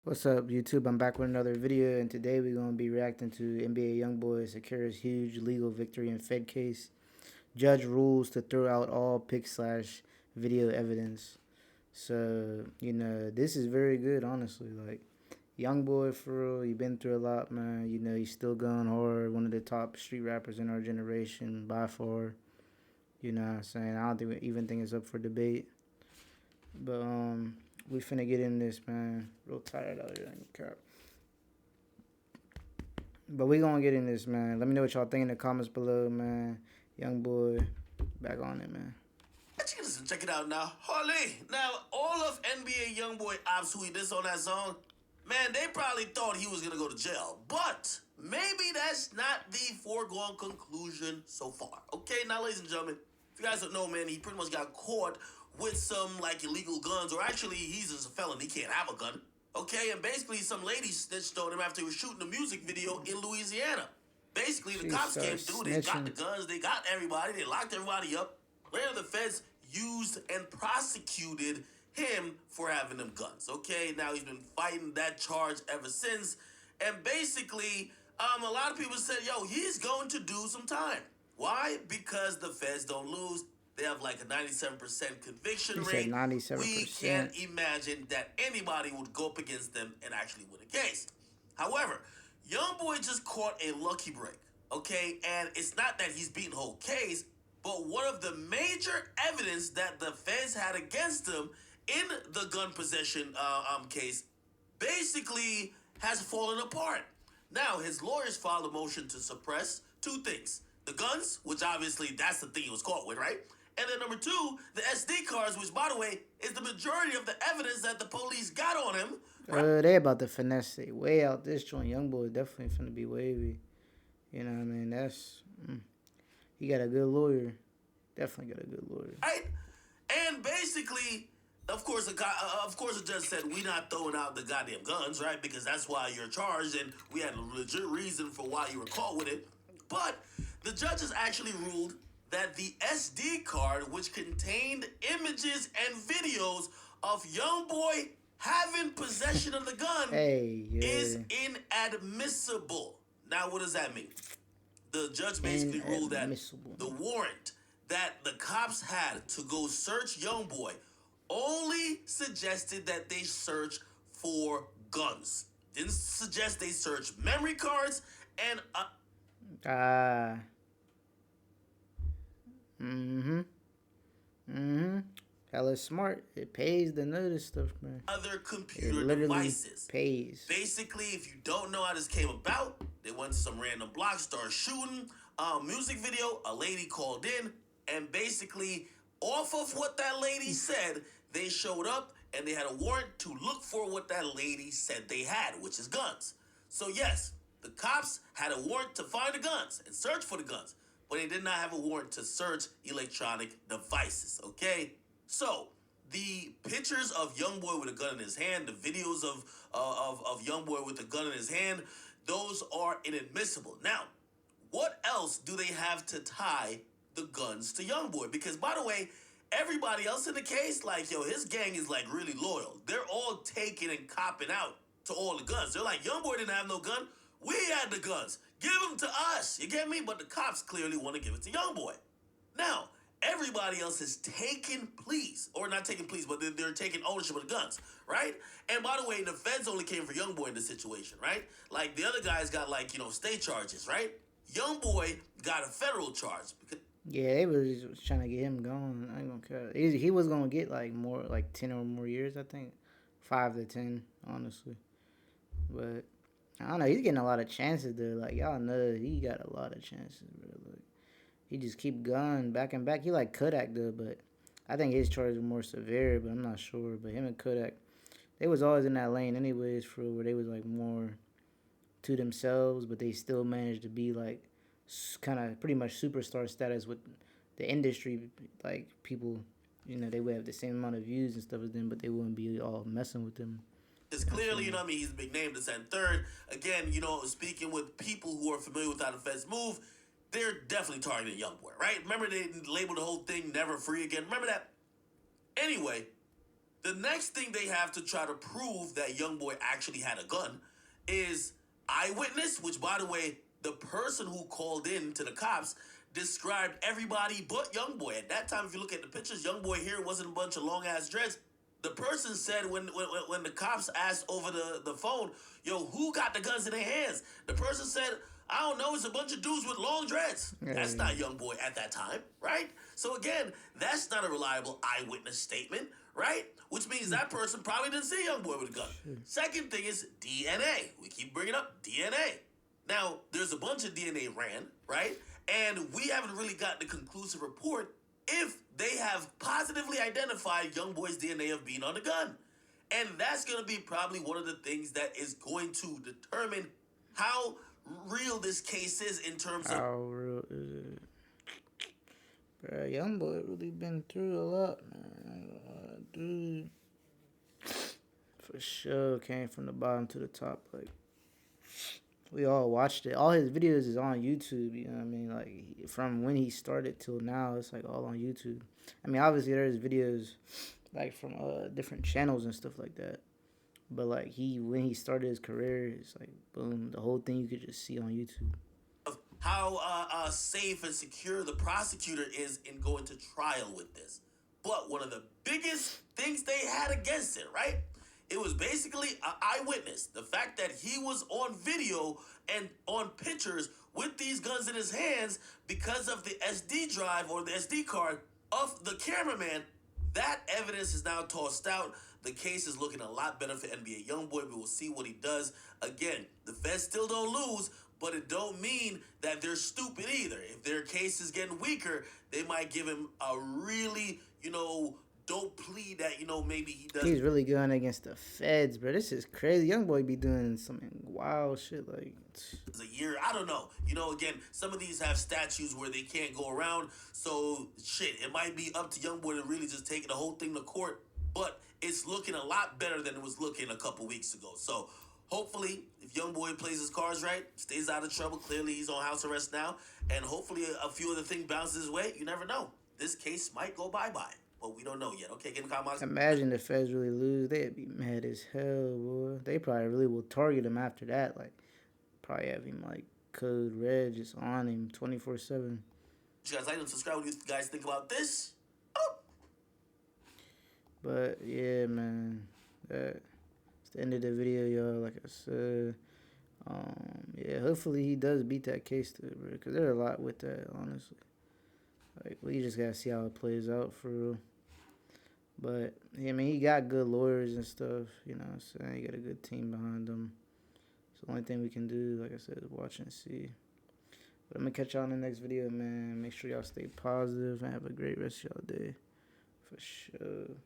What's up, YouTube? I'm back with another video, and today we're going to be reacting to NBA Youngboy secures huge legal victory in Fed case. Judge rules to throw out all pic slash video evidence. So, this is very good, honestly. Like, Youngboy, for real, he been through a lot, man. He's still going hard. One of the top street rappers in our generation, by far. You know what I'm saying? I don't even think it's up for debate. But, we finna get in this, man. Real tired out here. Crap. But we gonna get in this, man. Let me know what y'all think in the comments below, man. Young boy, back on it, man. Check it out now. Holy. Now, all of NBA Youngboy ops who he did on that song, man, they probably thought he was going to go to jail. But maybe that's not the foregone conclusion so far. Okay, now, ladies and gentlemen, if you guys don't know, man, he pretty much got caught with some, like, illegal guns. Or actually, he's just a felon. He can't have a gun. Okay, and basically some lady snitched on him after he was shooting a music video in Louisiana. Basically, the cops came through. They got the guns. They got everybody. They locked everybody up. Later, the feds used and prosecuted him for having them guns. Okay, now he's been fighting that charge ever since. And basically, a lot of people said, yo, he's going to do some time. Why? Because the feds don't lose. They have like a 97% conviction rate. 97%. We can't imagine that anybody would go up against them and actually win a case. However, Youngboy just caught a lucky break, okay? And it's not that he's beating the whole case, but one of the major evidence that the feds had against him in the gun possession case basically has fallen apart. Now, his lawyers filed a motion to suppress two things. The guns, which obviously that's the thing he was caught with, right? And then number two, the SD cards, which, by the way, is the majority of the evidence that the police got on him. They about to finesse it way out this joint. Youngboy definitely finna be wavy. You know what I mean? He got a good lawyer. Definitely got a good lawyer. Right? And basically, of course, the judge said, we not throwing out the goddamn guns, right? Because that's why you're charged, and we had a legit reason for why you were caught with it. But the judges actually ruled that the SD card, which contained images and videos of Youngboy having possession of the gun, is inadmissible. Now, what does that mean? The judge basically ruled that the warrant that the cops had to go search Youngboy only suggested that they search for guns. Didn't suggest they search memory cards and Hella smart. It pays to know this stuff, man. Other computer devices. Pays. Basically, if you don't know how this came about, they went to some random block, started shooting. Music video, a lady called in, and basically, off of what that lady said, they showed up and they had a warrant to look for what that lady said they had, which is guns. So yes, the cops had a warrant to find the guns and search for the guns, but they did not have a warrant to search electronic devices, okay? So, the pictures of Youngboy with a gun in his hand, the videos of Youngboy with a gun in his hand, those are inadmissible. Now, what else do they have to tie the guns to Youngboy? Because, by the way, everybody else in the case, like, yo, his gang is, like, really loyal. They're all taking and copping out to all the guns. They're like, Youngboy didn't have no gun. We had the guns. Give them to us. You get me? But the cops clearly want to give it to Youngboy. Now, everybody else is taking pleas. Or not taking pleas, but they're taking ownership of the guns, right? And by the way, the feds only came for Youngboy in this situation, right? Like, the other guys got, like, state charges, right? Youngboy got a federal charge. Yeah, they were just trying to get him going. I ain't gonna care. He was gonna get like more, like 10 or more years, I think, 5 to 10, honestly. But I don't know. He's getting a lot of chances there. Like, y'all know he got a lot of chances, bro. Like, he just keep going back and back. He like Kodak though, but I think his charges are more severe. But I'm not sure. But him and Kodak, they was always in that lane, anyways, for where they was like more to themselves, but they still managed to be like kind of pretty much superstar status with the industry. Like, people, they would have the same amount of views and stuff as them, but they wouldn't be all messing with them. It's clearly, what I mean, he's a big name, this and third. Again, speaking with people who are familiar with how the feds move, they're definitely targeting Youngboy, right? Remember they labeled the whole thing never free again? Remember that? Anyway, The next thing they have to try to prove that Youngboy actually had a gun is eyewitness, which, by the way, the person who called in to the cops described everybody but Youngboy. At that time, if you look at the pictures, Youngboy here wasn't a bunch of long ass dreads. The person said when the cops asked over the phone, yo, who got the guns in their hands? The person said, I don't know, it's a bunch of dudes with long dreads. That's Hey, not Youngboy at that time, right? So again, that's not a reliable eyewitness statement, right? Which means that person probably didn't see Youngboy with a gun. Second thing is DNA. We keep bringing up DNA. Now, there's a bunch of DNA ran, right? And we haven't really gotten a conclusive report if they have positively identified Youngboy's DNA of being on the gun. And that's going to be probably one of the things that is going to determine how real this case is in terms of. how real is it? Bro, young boy really been through a lot, man. Dude, for sure came from the bottom to the top. Like, we all watched it. All his videos is on YouTube. You know what I mean? Like, from when he started till now, it's like all on YouTube. I mean, obviously there's videos like from different channels and stuff like that. But like when he started his career, it's like boom, the whole thing you could just see on YouTube. How safe and secure the prosecutor is in going to trial with this. But one of the biggest things they had against it, right? It was basically an eyewitness. The fact that he was on video and on pictures with these guns in his hands because of the SD drive or the SD card of the cameraman. That evidence is now tossed out. The case is looking a lot better for NBA Youngboy. We will see what he does. Again, the feds still don't lose, but it don't mean that they're stupid either. If their case is getting weaker, they might give him a really, dope plea that, maybe he does. He's really going against the feds, bro. This is crazy. Young boy be doing some wild shit like. A year, I don't know. Again, some of these have statutes where they can't go around. So shit, it might be up to Youngboy to really just take the whole thing to court. But it's looking a lot better than it was looking a couple weeks ago. So hopefully, if Youngboy plays his cards right, stays out of trouble. Clearly, he's on house arrest now, and hopefully, a few other things bounce his way. You never know. This case might go bye-bye, but we don't know yet. Okay, get in the comments. Imagine the feds really lose. They'd be mad as hell, boy. They probably really will target him after that. Like, probably have him like code red just on him 24/7. You guys like and subscribe. What do you guys think about this? But yeah, man, that's the end of the video, y'all. Like I said, yeah, hopefully he does beat that case too, bro. Cause there's a lot with that, honestly. Like we just gotta see how it plays out for real. But yeah, I mean, he got good lawyers and stuff. You know what I'm saying? He got a good team behind him. So the only thing we can do, like I said, is watch and see. But I'm gonna catch y'all in the next video, man. Make sure y'all stay positive and have a great rest of y'all day. For sure.